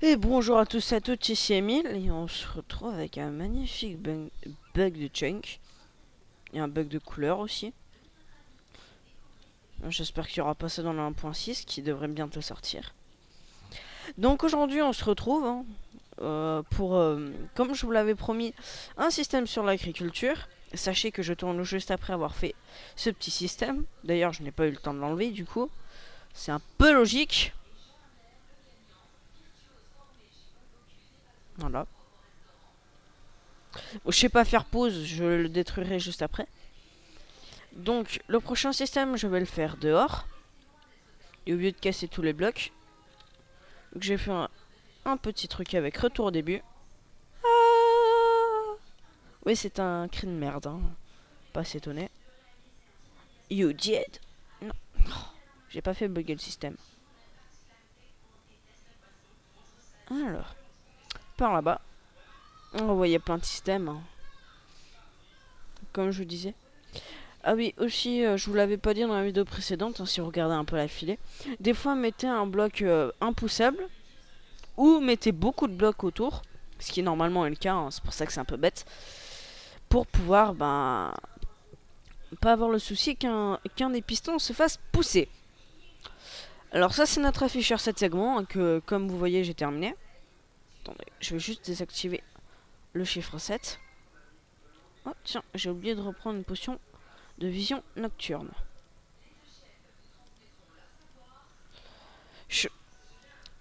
Et bonjour à tous et à toutes, ici Emile, et on se retrouve avec un magnifique bug de chunk, et un bug de couleur aussi. J'espère qu'il n'y aura pas ça dans le 1.6 qui devrait bientôt sortir. Donc aujourd'hui on se retrouve pour, comme je vous l'avais promis, un système sur l'agriculture. Sachez que je tourne juste après avoir fait ce petit système. D'ailleurs je n'ai pas eu le temps de l'enlever du coup. C'est un peu logique. Voilà. Bon, je sais pas faire pause, je le détruirai juste après. Donc le prochain système je vais le faire dehors. Et au lieu de casser tous les blocs, donc j'ai fait un petit truc avec retour au début. Ah, oui, c'est un cri de merde, hein. Pas s'étonner. You did? Non, j'ai pas fait bugger le système. Alors, par là-bas, on voyait plein de systèmes, hein, comme je vous disais. Ah oui, aussi, je vous l'avais pas dit dans la vidéo précédente, hein, si vous regardez un peu la filée. Des fois, mettez un bloc impoussable, ou mettez beaucoup de blocs autour, ce qui normalement est le cas, hein, c'est pour ça que c'est un peu bête, pour pouvoir pas avoir le souci qu'un des pistons se fasse pousser. Alors ça c'est notre afficheur 7 segments hein, que comme vous voyez j'ai terminé. Attendez, je vais juste désactiver le chiffre 7. Oh tiens, j'ai oublié de reprendre une potion de vision nocturne.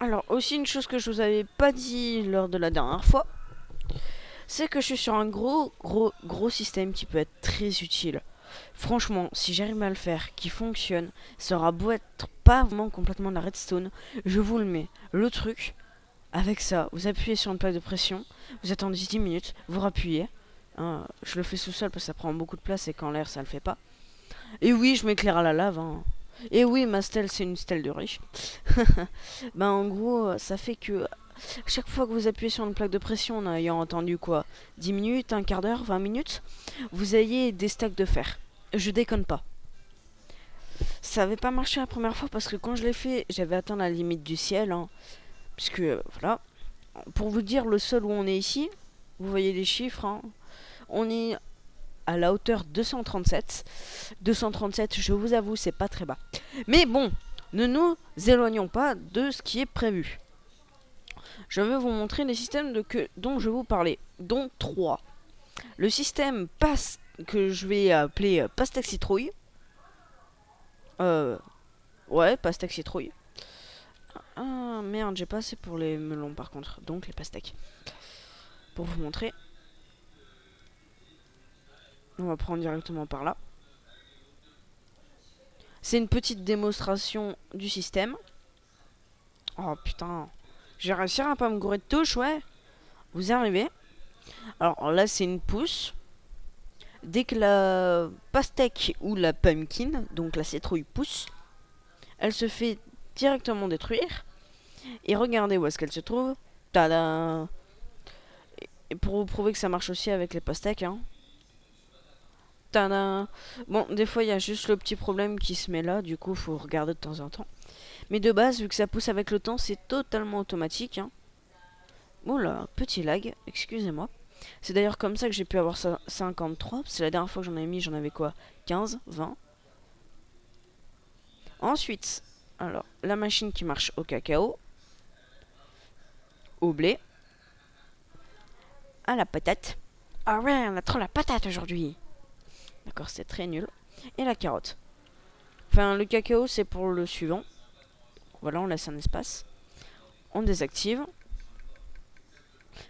Alors aussi une chose que je vous avais pas dit lors de la dernière fois, c'est que je suis sur un gros système qui peut être très utile. Franchement, si j'arrive à le faire, qui fonctionne, ça aura beau être pas vraiment complètement de la redstone, je vous le mets. Le truc, avec ça, vous appuyez sur une plaque de pression, vous attendez 10 minutes, vous rappuyez. Hein, je le fais sous sol parce que ça prend beaucoup de place et qu'en l'air ça le fait pas. Et oui, je m'éclaire à la lave. Hein. Et oui, ma stèle c'est une stèle de riche. Ben en gros, ça fait que chaque fois que vous appuyez sur une plaque de pression en ayant entendu quoi 10 minutes, un quart d'heure, 20 minutes, vous ayez des stacks de fer. Je déconne pas. Ça avait pas marché la première fois parce que quand je l'ai fait, j'avais atteint la limite du ciel. Hein, puisque, voilà. Pour vous dire, le sol où on est ici, vous voyez les chiffres, hein, on est à la hauteur 237. 237, je vous avoue, c'est pas très bas. Mais bon, ne nous éloignons pas de ce qui est prévu. Je vais vous montrer les systèmes dont je vous parlais, dont 3. Le système passe que je vais appeler pastèque citrouille. Euh, ouais, pastèque citrouille. Ah merde, j'ai pas assez pour les melons par contre, donc les pastèques. Pour vous montrer, on va prendre directement par là. C'est une petite démonstration du système. Oh putain, je vais réussir à pas me gourer de touche, ouais. Vous arrivez. Alors là, c'est une pousse. Dès que la pastèque ou la pumpkin, donc la citrouille pousse, elle se fait directement détruire. Et regardez où est-ce qu'elle se trouve. Tada. Et pour vous prouver que ça marche aussi avec les pastèques, hein. Tada. Bon, des fois, il y a juste le petit problème qui se met là, du coup, faut regarder de temps en temps. Mais de base, vu que ça pousse avec le temps, c'est totalement automatique, hein. Oula, petit lag, excusez-moi. C'est d'ailleurs comme ça que j'ai pu avoir ça 53. C'est la dernière fois que j'en avais mis, j'en avais quoi 15, 20. Ensuite, alors, la machine qui marche au cacao, au blé, à la patate. Ah ouais, on a trop la patate aujourd'hui. D'accord, c'est très nul. Et la carotte. Enfin, le cacao, c'est pour le suivant. Voilà, on laisse un espace. On désactive.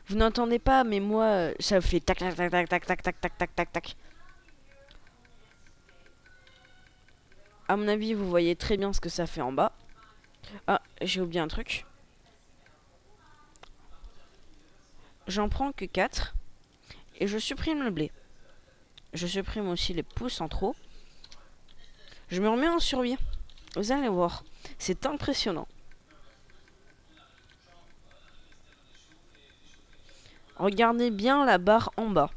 Vous n'entendez pas, mais moi, ça fait tac tac tac tac tac tac tac tac tac tac tac. À mon avis, vous voyez très bien ce que ça fait en bas. Ah, j'ai oublié un truc. J'en prends que 4. Et je supprime le blé. Je supprime aussi les pousses en trop. Je me remets en survie. Vous allez voir. C'est impressionnant. Regardez bien la barre en bas.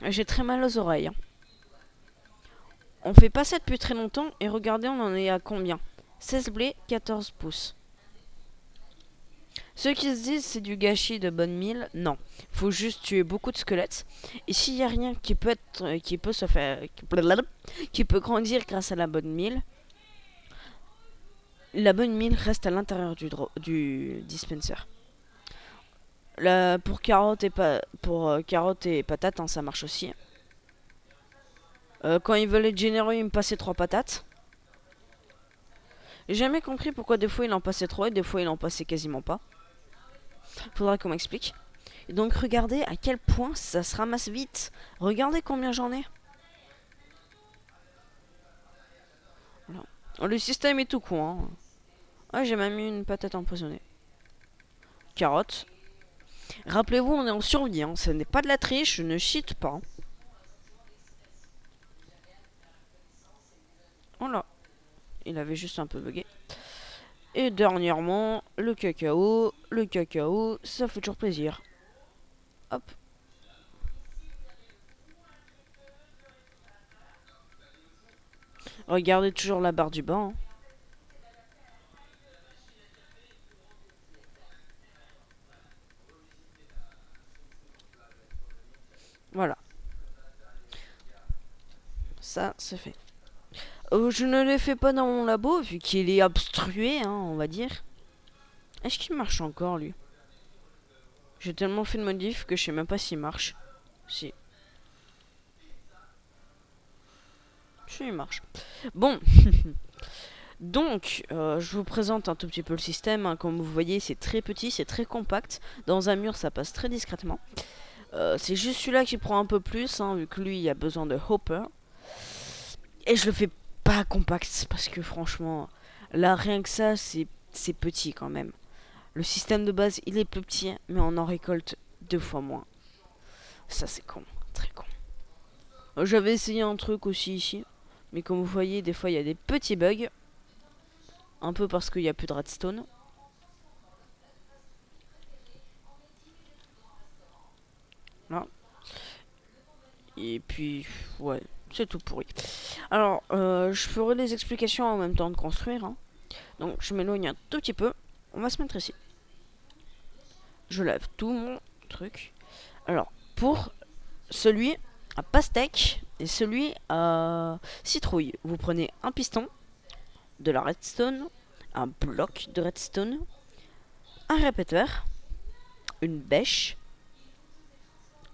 J'ai très mal aux oreilles. Hein. On fait pas ça depuis très longtemps et regardez, on en est à combien? 16 blés, 14 pouces. Ceux qui se disent c'est du gâchis de bonne mille, non. Faut juste tuer beaucoup de squelettes. Et s'il y a rien qui peut être, qui peut se faire, qui peut grandir grâce à la bonne mille reste à l'intérieur du dispenser. Là, pour carottes et carottes et patates, hein, ça marche aussi. Quand ils veulent être généreux, ils me passaient 3 patates. J'ai jamais compris pourquoi des fois il en passait 3 et des fois il en passait quasiment pas. Faudra qu'on m'explique. Et donc regardez à quel point ça se ramasse vite. Regardez combien j'en ai. Voilà. Le système est tout con. Hein. Ah, j'ai même eu une patate empoisonnée. Carotte. Rappelez-vous, on est en survie. Hein. Ce n'est pas de la triche, je ne cheat pas. Hein. Voilà. Il avait juste un peu bugué. Et dernièrement, le cacao. Le cacao, ça fait toujours plaisir. Hop. Regardez toujours la barre du bas. Hein. Voilà. Ça, c'est fait. Je ne l'ai fait pas dans mon labo, vu qu'il est obstrué, hein, on va dire. Est-ce qu'il marche encore, lui? J'ai tellement fait de modifs que je sais même pas s'il marche. Si. Si, il marche. Bon. Donc, je vous présente un tout petit peu le système. Hein. Comme vous voyez, c'est très petit, c'est très compact. Dans un mur, ça passe très discrètement. C'est juste celui-là qui prend un peu plus, hein, vu que lui, il a besoin de hopper. Et je le fais pas compact, parce que franchement, là, rien que ça, c'est petit quand même. Le système de base, il est plus petit, mais on en récolte 2 fois moins. Ça, c'est con, très con. J'avais essayé un truc aussi ici, mais comme vous voyez, des fois, il y a des petits bugs. Un peu parce qu'il n'y a plus de redstone. Là. Et puis, ouais, c'est tout pourri. Alors, je ferai les explications en même temps de construire. Hein. Donc, je m'éloigne un tout petit peu. On va se mettre ici. Je lave tout mon truc. Alors, pour celui à pastèque et celui à citrouille, vous prenez un piston, de la redstone, un bloc de redstone, un répéteur, une bêche.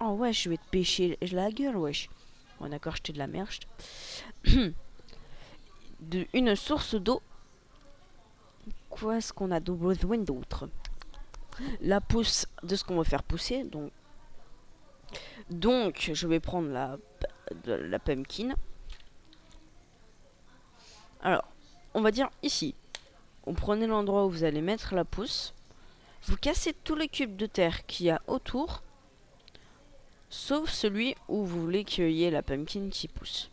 Oh ouais, je vais te pêcher la gueule, wesh. Bon d'accord, j'étais de la merde. Une source d'eau. Quoi est-ce qu'on a besoin d'autre? La pousse de ce qu'on va faire pousser. Donc je vais prendre la pumpkin. Alors, on va dire ici. Vous prenez l'endroit où vous allez mettre la pousse. Vous cassez tous les cubes de terre qu'il y a autour. Sauf celui où vous voulez qu'il y ait la pumpkin qui pousse.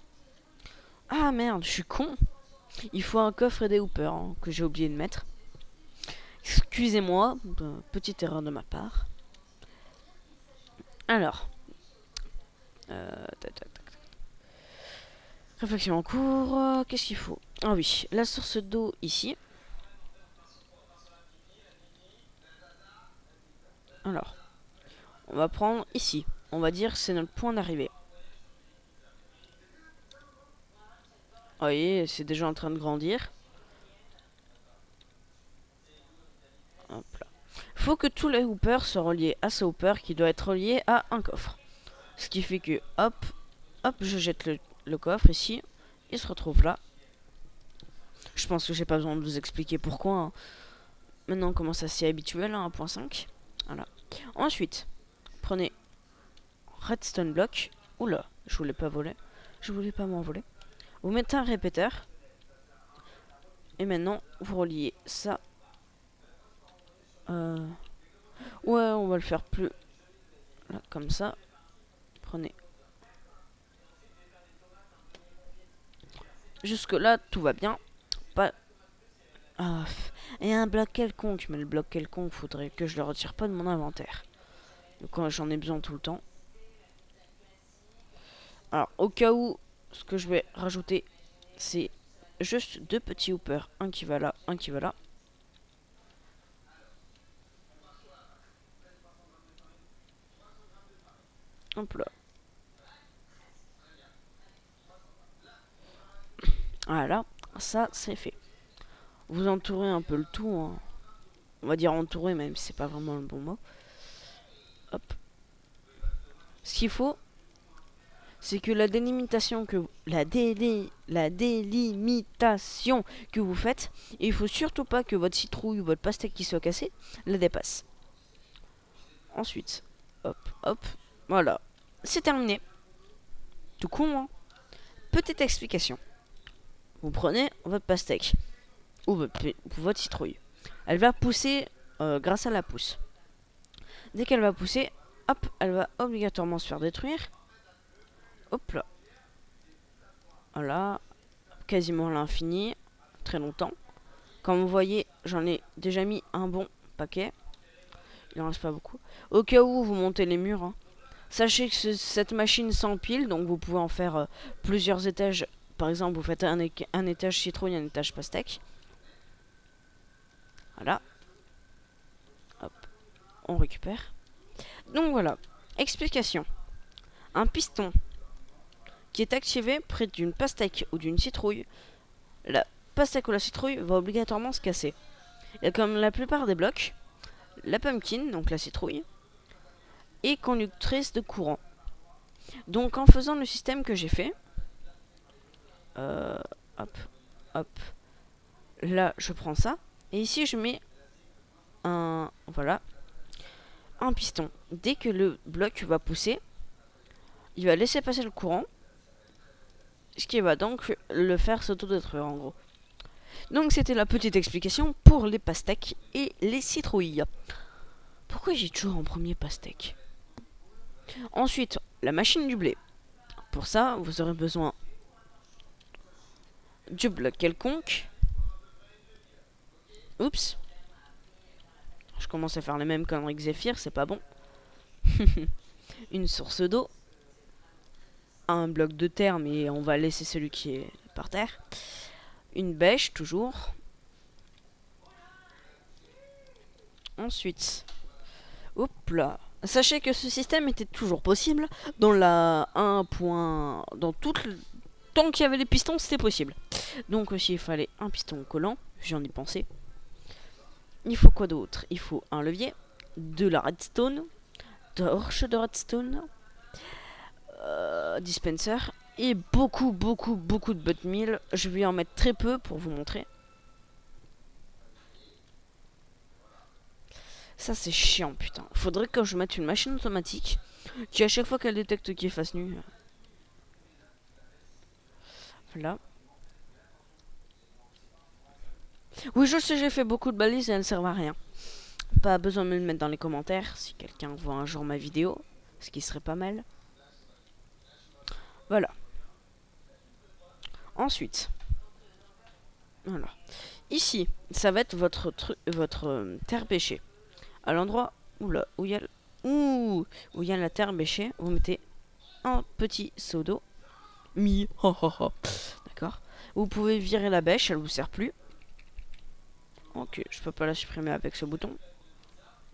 Ah merde, je suis con. Il faut un coffre et des hoopers hein, que j'ai oublié de mettre. Excusez-moi, petite erreur de ma part. Alors. Tac, tac, tac. Réflexion en cours. Qu'est-ce qu'il faut? Ah oui, la source d'eau ici. Alors. On va prendre ici. On va dire c'est notre point d'arrivée. Vous voyez, c'est déjà en train de grandir. Hop là. Faut que tous les hoopers soient reliés à ce hooper qui doit être relié à un coffre. Ce qui fait que, hop, hop, je jette le coffre ici. Il se retrouve là. Je pense que j'ai pas besoin de vous expliquer pourquoi. Hein. Maintenant, on commence à s'y habituer là, 1.5. Voilà. Ensuite, prenez redstone block. Oula, je voulais pas voler. Je voulais pas m'envoler. Vous mettez un répéteur. Et maintenant, vous reliez ça. Ouais, on va le faire plus. Là, comme ça. Prenez. Jusque là, tout va bien. Pas. Ah, et un bloc quelconque. Mais le bloc quelconque, faudrait que je le retire pas de mon inventaire. Donc, j'en ai besoin tout le temps. Alors, au cas où ce que je vais rajouter, c'est juste 2 petits hoopers. Un qui va là, un qui va là. Hop là. Voilà, ça c'est fait. Vous entourez un peu le tout. Hein. On va dire entourer, même si c'est pas vraiment le bon mot. Hop. Ce qu'il faut, c'est que la délimitation que la délimitation que vous faites, et il faut surtout pas que votre citrouille ou votre pastèque qui soit cassée la dépasse. Ensuite, hop, hop, voilà, c'est terminé. Tout con, hein. Petite explication. Vous prenez votre pastèque ou votre citrouille. Elle va pousser grâce à la pousse. Dès qu'elle va pousser, hop, elle va obligatoirement se faire détruire. Hop là. Voilà. Quasiment à l'infini. Très longtemps. Comme vous voyez, j'en ai déjà mis un bon paquet. Il en reste pas beaucoup. Au cas où vous montez les murs, hein, sachez que cette machine s'empile, donc vous pouvez en faire plusieurs étages. Par exemple, vous faites un étage citrouille, un étage pastèque. Voilà. Hop. On récupère. Donc voilà. Explication. Un piston qui est activé près d'une pastèque ou d'une citrouille, la pastèque ou la citrouille va obligatoirement se casser. Et comme la plupart des blocs, la pumpkin, donc la citrouille, est conductrice de courant. Donc en faisant le système que j'ai fait, hop, hop, là je prends ça, et ici je mets voilà, un piston. Dès que le bloc va pousser, il va laisser passer le courant, ce qui va donc le faire s'autodétruire en gros. Donc c'était la petite explication pour les pastèques et les citrouilles. Pourquoi j'ai toujours en premier pastèque? Ensuite, la machine du blé. Pour ça, vous aurez besoin du bloc quelconque. Oups. Je commence à faire les mêmes conneries que Zephyr, c'est pas bon. Une source d'eau. Un bloc de terre, mais on va laisser celui qui est par terre. Une bêche, toujours. Ensuite, hop là. Sachez que ce système était toujours possible dans la 1. Dans toute tant qu'il y avait des pistons, c'était possible. Donc aussi, il fallait un piston collant. J'en ai pensé. Il faut quoi d'autre? Il faut un levier, de la redstone, torche de redstone, dispenser et beaucoup de butmil. Je vais en mettre très peu pour vous montrer. Ça c'est chiant, putain. Faudrait que je mette une machine automatique qui à chaque fois qu'elle détecte qu'il est face nu. Voilà. Oui, je sais, j'ai fait beaucoup de balises et elles ne servent à rien. Pas besoin de me le mettre dans les commentaires si quelqu'un voit un jour ma vidéo, ce qui serait pas mal. Voilà. Ensuite, voilà. Ici, ça va être votre terre bêchée. À l'endroit où il y a la terre bêchée, vous mettez un petit seau d'eau. D'accord. Vous pouvez virer la bêche, elle vous sert plus. Ok, je peux pas la supprimer avec ce bouton.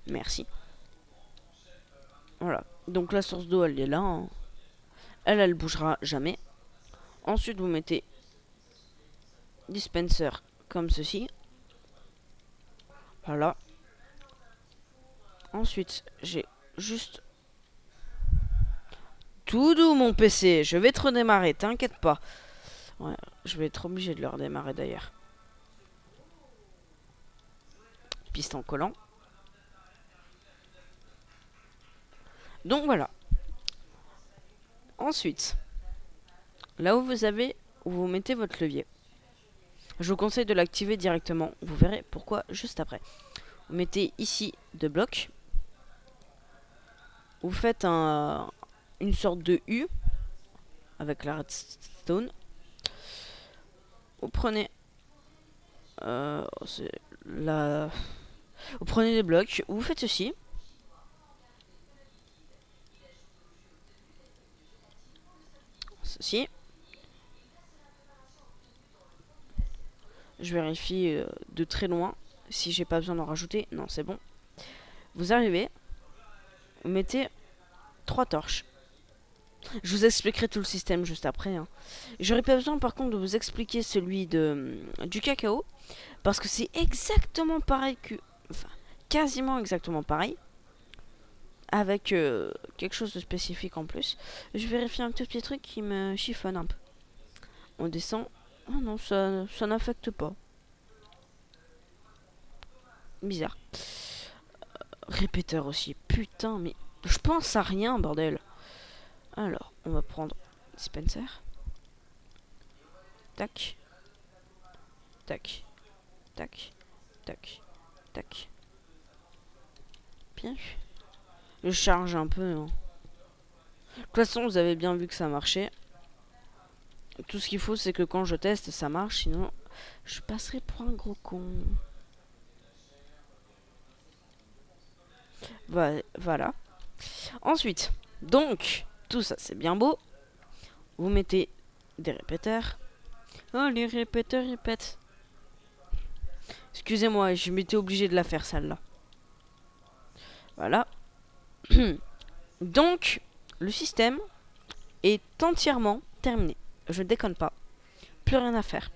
Merci. Voilà. Donc la source d'eau, elle est là. Hein. Elle bougera jamais. Ensuite, vous mettez dispenser comme ceci. Voilà. Ensuite, j'ai juste... Tout doux mon PC, je vais te redémarrer, t'inquiète pas. Ouais, je vais être obligé de le redémarrer d'ailleurs. Piston collant. Donc voilà. Ensuite, là où vous mettez votre levier. Je vous conseille de l'activer directement. Vous verrez pourquoi juste après. Vous mettez ici 2 blocs. Vous faites une sorte de U avec la redstone. Vous prenez vous prenez les blocs. Vous faites ceci. Ceci. Je vérifie de très loin si j'ai pas besoin d'en rajouter. Non, c'est bon. Vous arrivez, vous mettez 3 torches. Je vous expliquerai tout le système juste après. Hein. J'aurais pas besoin par contre de vous expliquer celui du cacao. Parce que c'est exactement pareil que... Enfin, quasiment exactement pareil. Avec quelque chose de spécifique en plus. Je vérifie un tout petit truc qui me chiffonne un peu. On descend. Oh non, ça n'affecte pas. Bizarre. Répéteur aussi. Putain, mais je pense à rien, bordel. Alors, on va prendre dispenser. Tac. Tac. Tac. Tac. Tac. Bien vu. Je charge un peu. Hein. De toute façon, vous avez bien vu que ça marchait. Tout ce qu'il faut, c'est que quand je teste, ça marche. Sinon, je passerai pour un gros con. Voilà. Ensuite, donc, tout ça, c'est bien beau. Vous mettez des répéteurs. Oh, les répéteurs répètent. Excusez-moi, je m'étais obligé de la faire, celle-là. Voilà. Donc, le système est entièrement terminé. Je déconne pas. Plus rien à faire.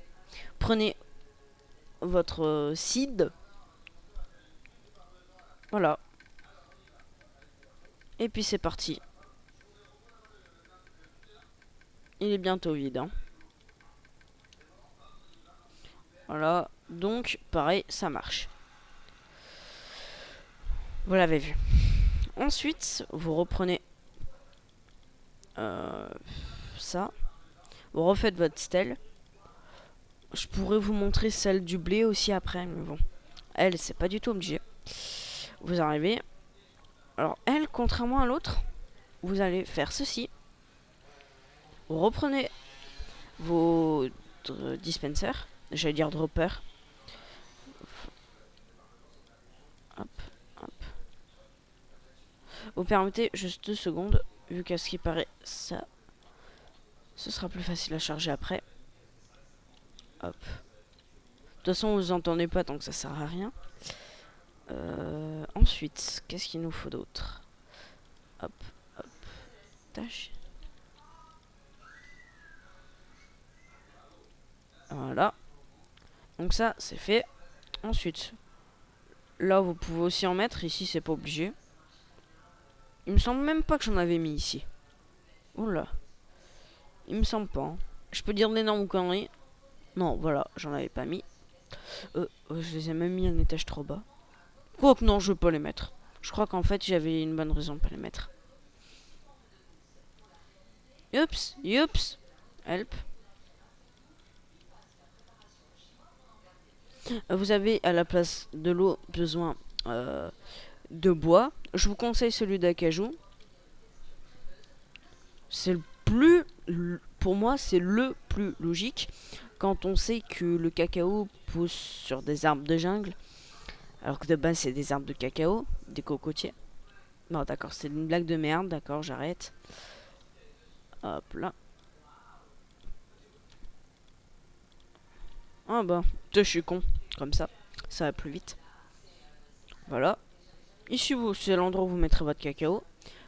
Prenez votre seed. Voilà. Et puis c'est parti. Il est bientôt vide. Hein. Voilà. Donc, pareil, ça marche. Vous l'avez vu. Ensuite, vous reprenez ça. Vous refaites votre stèle. Je pourrais vous montrer celle du blé aussi après, mais bon. Elle, c'est pas du tout obligé. Vous arrivez. Alors, elle, contrairement à l'autre, vous allez faire ceci. Vous reprenez vos dispensers. J'allais dire dropper. Hop, hop. Vous permettez juste 2 secondes, vu qu'à ce qui paraît, ça, ce sera plus facile à charger après. Hop. De toute façon, vous entendez pas, donc ça sert à rien. Ensuite, qu'est-ce qu'il nous faut d'autre? Hop, hop, tâche. Voilà. Donc ça, c'est fait. Ensuite, là, vous pouvez aussi en mettre. Ici, c'est pas obligé. Il me semble même pas que j'en avais mis ici. Oula. Il me semble pas. Hein. Je peux dire d'énormes conneries. Non, voilà, j'en avais pas mis. Je les ai même mis un étage trop bas. Quoique non, je veux pas les mettre. Je crois qu'en fait, j'avais une bonne raison de pas les mettre. Oups, oups. Help. Vous avez à la place de l'eau besoin de bois. Je vous conseille celui d'acajou. C'est le plus... Pour moi, c'est le plus logique. Quand on sait que le cacao pousse sur des arbres de jungle. Alors que de base, c'est des arbres de cacao. Des cocotiers. Non, d'accord, c'est une blague de merde. D'accord, j'arrête. Hop là. Ah bah, je suis con. Comme ça, ça va plus vite. Voilà. Ici, c'est l'endroit où vous mettrez votre cacao.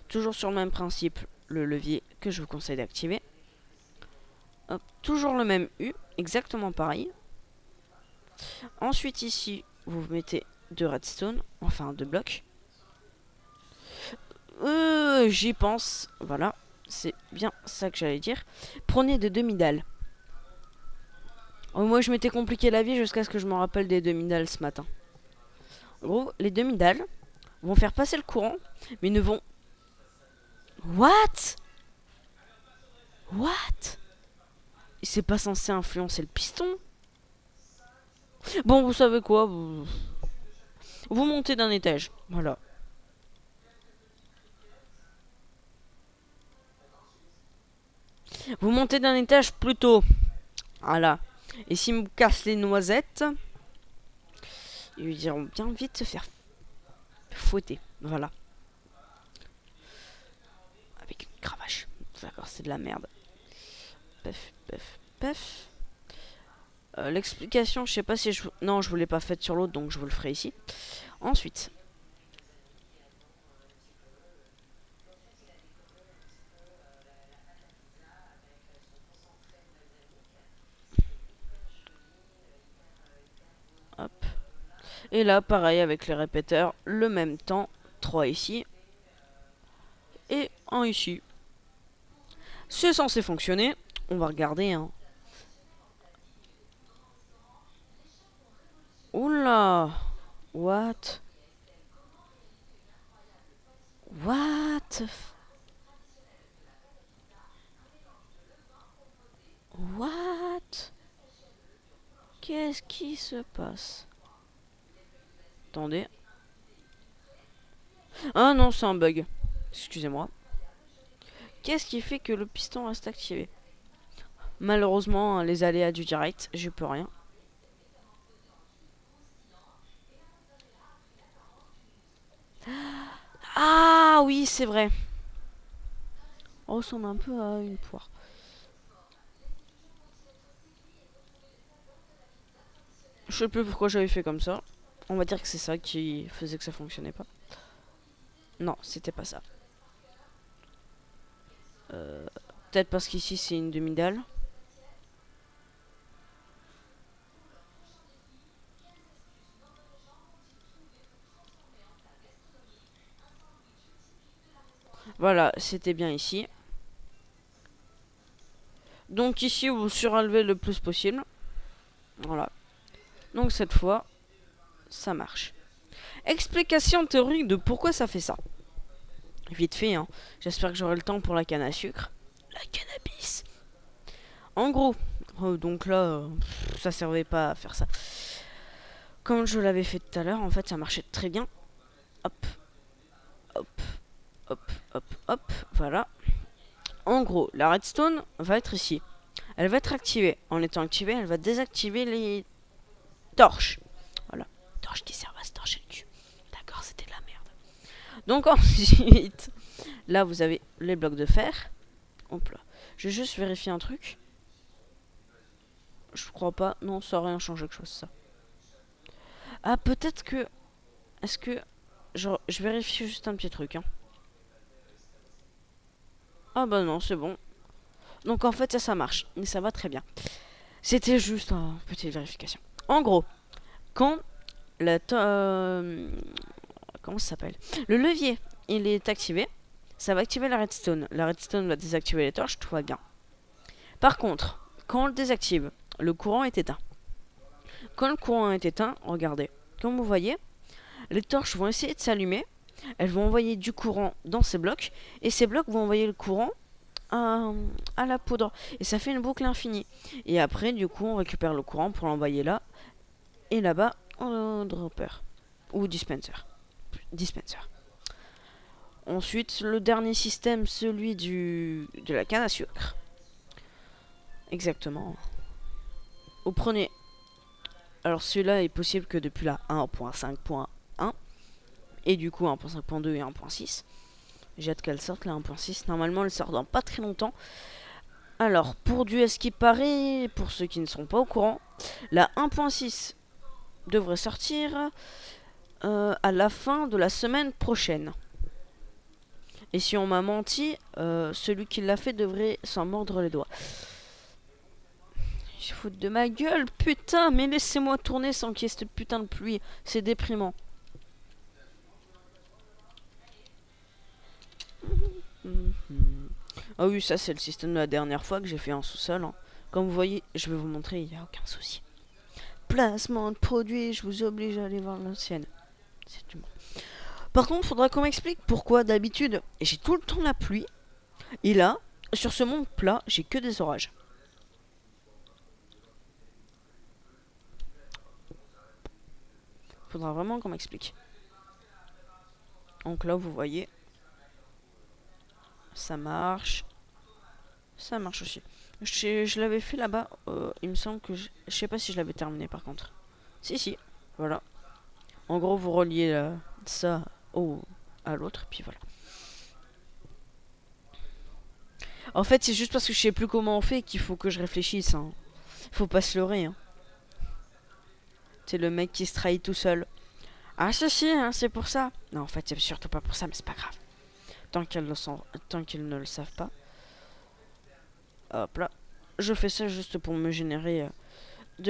Toujours sur le même principe, le levier que je vous conseille d'activer. Hop, toujours le même U, exactement pareil. Ensuite, ici, vous mettez 2 redstone, enfin 2 blocs. J'y pense. Voilà, c'est bien ça que j'allais dire. Prenez des demi-dalles. Moi, je m'étais compliqué la vie jusqu'à ce que je me rappelle des demi-dalles ce matin. En gros, les demi-dalles vont faire passer le courant, mais ne vont... What? What? C'est pas censé influencer le piston? Bon, vous savez quoi? Vous montez d'un étage. Voilà. Vous montez d'un étage plutôt. Voilà. Et s'ils me cassent les noisettes, ils iront bien vite se faire fouetter. Voilà. Avec une cravache. D'accord, c'est de la merde. Pef, pef, pef. L'explication, je sais pas si je... Non, je vous l'ai pas faite sur l'autre, donc je vous le ferai ici. Ensuite. Hop. Et là, pareil, avec les répéteurs, le même temps. 3 ici. Et 1 ici. C'est censé fonctionner. On va regarder, hein. Oula. What? What? What? Qu'est-ce qui se passe? Attendez. Ah non, c'est un bug. Excusez-moi. Qu'est-ce qui fait que le piston reste activé? Malheureusement, les aléas du direct, je peux rien. Ah oui, c'est vrai. On ressemble un peu à une poire. Je sais plus pourquoi j'avais fait comme ça. On va dire que c'est ça qui faisait que ça fonctionnait pas. Non, c'était pas ça. Peut-être parce qu'ici c'est une demi-dalle. Voilà, c'était bien ici. Donc ici, vous surélevez le plus possible. Voilà. Donc cette fois, ça marche. Explication théorique de pourquoi ça fait ça. Vite fait, hein. J'espère que j'aurai le temps pour la canne à sucre. La cannabis. En gros, donc là, ça servait pas à faire ça. Comme je l'avais fait tout à l'heure, en fait, ça marchait très bien. Hop, hop, hop, hop, hop, voilà. En gros, la redstone va être ici. Elle va être activée. En étant activée, elle va désactiver les torches. Voilà, torches qui servent à se torcher le cul. D'accord, c'était de la merde. Donc ensuite, là, vous avez les blocs de fer. Hop là. Je vais juste vérifier un truc. Je crois pas. Non, ça n'a rien changé que je fasse ça. Ah, peut-être que... Est-ce que... Genre, je vérifie juste un petit truc, hein. Ah bah non, c'est bon. Donc en fait, ça marche. Et ça va très bien. C'était juste une petite vérification. En gros, quand la... comment ça s'appelle? Le levier, il est activé. Ça va activer la redstone. La redstone va désactiver les torches, tout va bien. Par contre, quand on le désactive, le courant est éteint. Quand le courant est éteint, regardez. Comme vous voyez, les torches vont essayer de s'allumer. Elles vont envoyer du courant dans ces blocs. Et ces blocs vont envoyer le courant à la poudre. Et ça fait une boucle infinie. Et après, du coup, on récupère le courant pour l'envoyer là. Et là-bas, en dropper. Ou dispenser. Dispenser. Ensuite, le dernier système, celui de la canne à sucre. Exactement. Vous prenez... Alors celui-là est possible que depuis la 1.5.1. Et du coup 1.5.2 et 1.6. J'ai hâte qu'elle sorte la 1.6. Normalement elle sort dans pas très longtemps. Alors pour du ce qui paraît, pour ceux qui ne sont pas au courant, la 1.6 devrait sortir à la fin de la semaine prochaine. Et si on m'a menti, celui qui l'a fait devrait s'en mordre les doigts. Ils se foutent de ma gueule, putain, mais laissez-moi tourner sans qu'il y ait cette putain de pluie. C'est déprimant. Ah oui, ça c'est le système de la dernière fois que j'ai fait en sous-sol, hein. Comme vous voyez, je vais vous montrer, il n'y a aucun souci. Placement de produit, je vous oblige à aller voir l'ancienne. C'est du bon. Par contre, faudra qu'on m'explique pourquoi d'habitude j'ai tout le temps la pluie. Et là, sur ce monde plat, j'ai que des orages. Faudra vraiment qu'on m'explique. Donc là, vous voyez, ça marche. Ça marche aussi. Je l'avais fait là-bas. Il me semble que je sais pas si je l'avais terminé par contre. Si, voilà. En gros, vous reliez ça à l'autre, puis voilà. En fait, c'est juste parce que je sais plus comment on fait qu'il faut que je réfléchisse, hein. Faut pas se leurrer, hein. C'est le mec qui se trahit tout seul. Ah, ceci, hein, c'est pour ça. Non, en fait, c'est surtout pas pour ça, mais c'est pas grave. Tant qu'ils ne le savent pas. Hop là. Je fais ça juste pour me générer